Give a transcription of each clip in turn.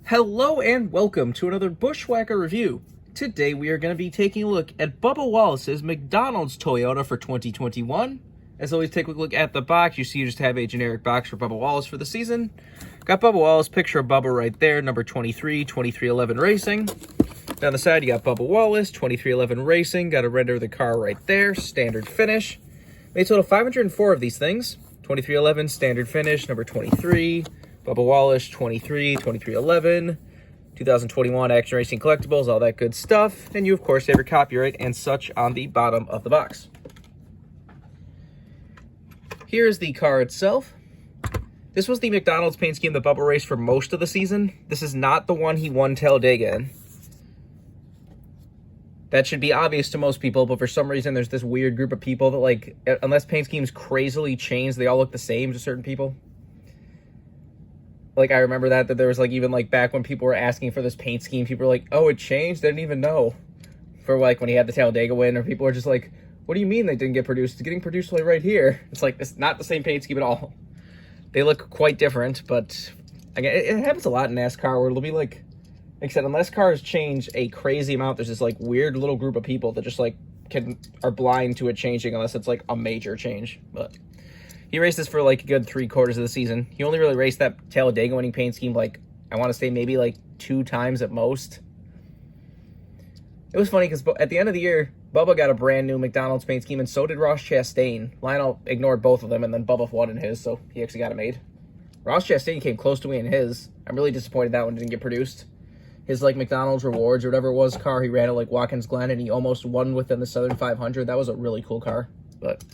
Hello and welcome to another Bushwhacker review. Today we are going to be taking a look at Bubba Wallace's McDonald's Toyota for 2021. As always, take a look at the box. You see you just have a generic box for Bubba Wallace for the season. Got Bubba Wallace, picture of Bubba right there, number 23, 2311 Racing. Down the side you got Bubba Wallace, 2311 Racing. Got a render of the car right there, standard finish. Made total 504 of these things. 2311 standard finish, number 23. Bubba Wallace, 23, 2311, 2021 Action Racing Collectibles, all that good stuff. And you, of course, have your copyright and such on the bottom of the box. Here is the car itself. This was the McDonald's paint scheme that Bubba raced for most of the season. This is not the one he won Talladega in. That should be obvious to most people, but for some reason there's this weird group of people that, like, unless paint schemes crazily change, they all look the same to certain people. Like, I remember that there was, like, even, like, back when people were asking for this paint scheme, people were like, oh, it changed? They didn't even know. For, like, when he had the Talladega win, or people were just like, what do you mean they didn't get produced? It's getting produced, like, right here. It's, like, it's not the same paint scheme at all. They look quite different, but, again, it happens a lot in NASCAR where it'll be, like I said, unless cars change a crazy amount, there's this, like, weird little group of people that just, like, are blind to it changing unless it's, like, a major change, but... He raced this for, like, a good 3/4 of the season. He only really raced that Talladega winning paint scheme, like, I want to say maybe, like, 2 times at most. It was funny because at the end of the year, Bubba got a brand new McDonald's paint scheme, and so did Ross Chastain. Lionel ignored both of them, and then Bubba won in his, so he actually got it made. Ross Chastain came close to winning his. I'm really disappointed that one didn't get produced. His, like, McDonald's Rewards or whatever it was car, he ran at, like, Watkins Glen, and he almost won within the Southern 500. That was a really cool car, but...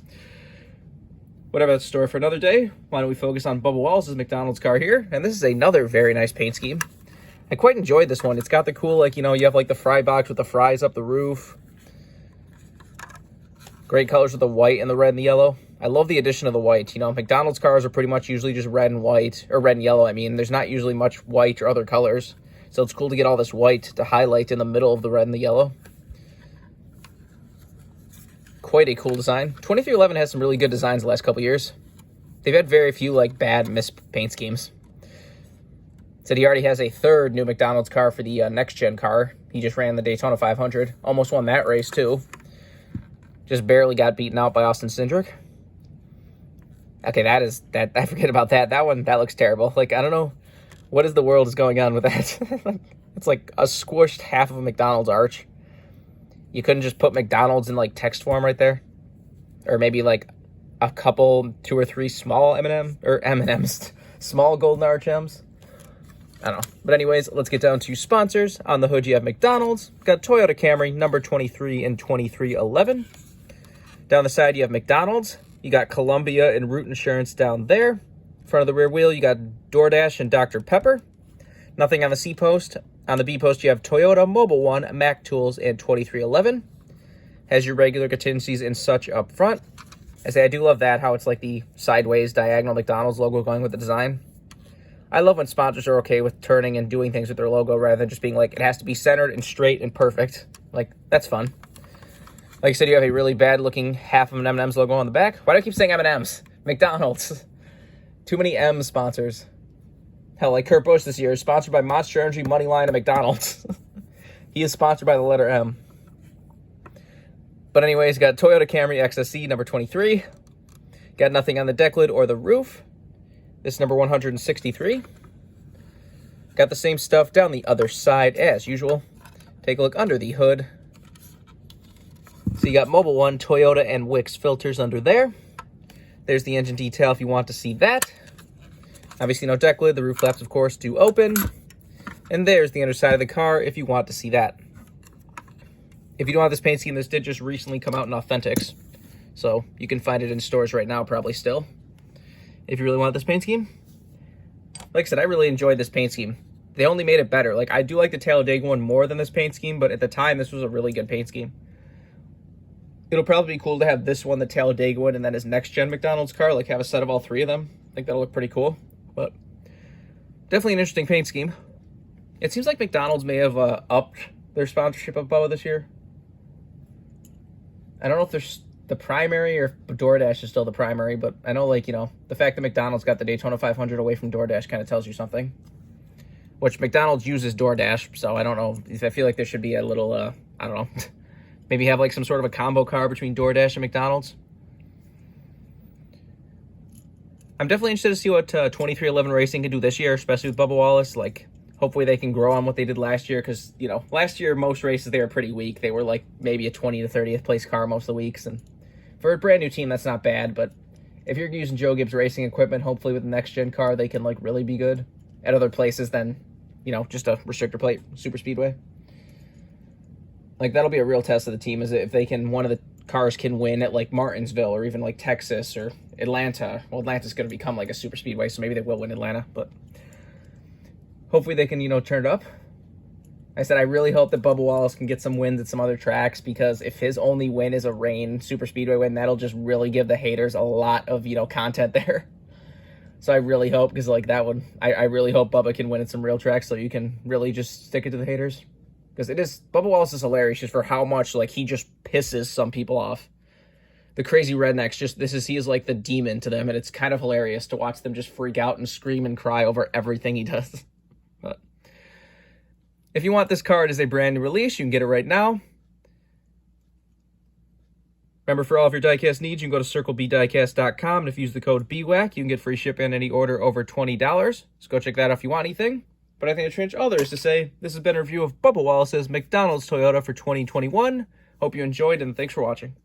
whatever, that's a story for another day. Why don't we focus on Bubba Wallace's McDonald's car here? And this is another very nice paint scheme. I quite enjoyed this one. It's got the cool, like, you know, you have, like, the fry box with the fries up the roof. Great colors with the white and the red and the yellow. I love the addition of the white. You know, McDonald's cars are pretty much usually just red and white, or red and yellow, I mean. There's not usually much white or other colors. So it's cool to get all this white to highlight in the middle of the red and the yellow. Quite a cool design. 2311 has some really good designs the last couple years. They've had very few, like, bad paint schemes. Said he already has a 3rd new McDonald's car for the next-gen car. He just ran the Daytona 500. Almost won that race, too. Just barely got beaten out by Austin Cindric. Okay, I forget about that. That one, that looks terrible. Like, I don't know what is the world is going on with that. It's like a squished half of a McDonald's arch. You couldn't just put McDonald's in, like, text form right there? Or maybe, like, a couple, 2 or 3 small M&Ms, small golden arch M's? I don't know. But anyways, let's get down to sponsors. On the hood, you have McDonald's. Got Toyota Camry, number 23 and 2311. Down the side, you have McDonald's. You got Columbia and Root Insurance down there. Front of the rear wheel, you got DoorDash and Dr. Pepper. Nothing on the C post. On the B post, you have Toyota, Mobile One, Mac Tools, and 2311. Has your regular contingencies and such up front. I do love that, how it's like the sideways diagonal McDonald's logo going with the design. I love when sponsors are okay with turning and doing things with their logo rather than just being like, it has to be centered and straight and perfect. Like, that's fun. Like I said, you have a really bad looking half of an M&M's logo on the back. Why do I keep saying M&M's? McDonald's. Too many M sponsors. Hell, like Kurt Busch this year is sponsored by Monster Energy, Moneyline, and McDonald's. He is sponsored by the letter M. But anyways, got Toyota Camry XSE, number 23. Got nothing on the deck lid or the roof. This number 163. Got the same stuff down the other side as usual. Take a look under the hood. So you got Mobile One, Toyota, and Wix filters under there. There's the engine detail if you want to see that. Obviously no deck lid. The roof flaps, of course, do open. And there's the underside of the car if you want to see that. If you don't have this paint scheme, this did just recently come out in Authentics. So you can find it in stores right now, probably still. If you really want this paint scheme. Like I said, I really enjoyed this paint scheme. They only made it better. Like, I do like the Talladega one more than this paint scheme, but at the time, this was a really good paint scheme. It'll probably be cool to have this one, the Talladega one, and then his next-gen McDonald's car, like have a set of all 3 of them. I think that'll look pretty cool. But definitely an interesting paint scheme. It seems like McDonald's may have upped their sponsorship of Bubba this year. I don't know if there's the primary or if DoorDash is still the primary, but I know, like, you know, the fact that McDonald's got the Daytona 500 away from DoorDash kind of tells you something. which McDonald's uses DoorDash, so I don't know. I feel like there should be a little, I don't know, maybe have like some sort of a combo car between DoorDash and McDonald's. I'm definitely interested to see what 2311 Racing can do this year, especially with Bubba Wallace. Like, hopefully they can grow on what they did last year, because, you know, last year most races they were pretty weak. They were like maybe a 20th to 30th place car most of the weeks, and for a brand new team that's not bad. But if you're using Joe Gibbs Racing equipment, hopefully with the next gen car they can like really be good at other places than, you know, just a restrictor plate super speedway. Like, that'll be a real test of the team, is if they can, one of the cars can win at like Martinsville or even like Texas or Atlanta. Well, Atlanta's going to become like a super speedway, so maybe they will win Atlanta, but hopefully they can, you know, turn it up. I said I really hope that Bubba Wallace can get some wins at some other tracks, because if his only win is a rain super speedway win, that'll just really give the haters a lot of, you know, content there. So I really hope, because like that one, I really hope Bubba can win at some real tracks, so you can really just stick it to the haters. Because Bubba Wallace is hilarious just for how much like he just pisses some people off. The crazy rednecks, he is like the demon to them, and it's kind of hilarious to watch them just freak out and scream and cry over everything he does. But if you want this card as a brand new release, you can get it right now. Remember, for all of your diecast needs, you can go to circlebdiecast.com, and if you use the code BWhack, you can get free shipping on any order over $20. So go check that out if you want anything. But I think it's strange others to say this has been a review of Bubba Wallace's McDonald's Toyota for 2021. Hope you enjoyed, and thanks for watching.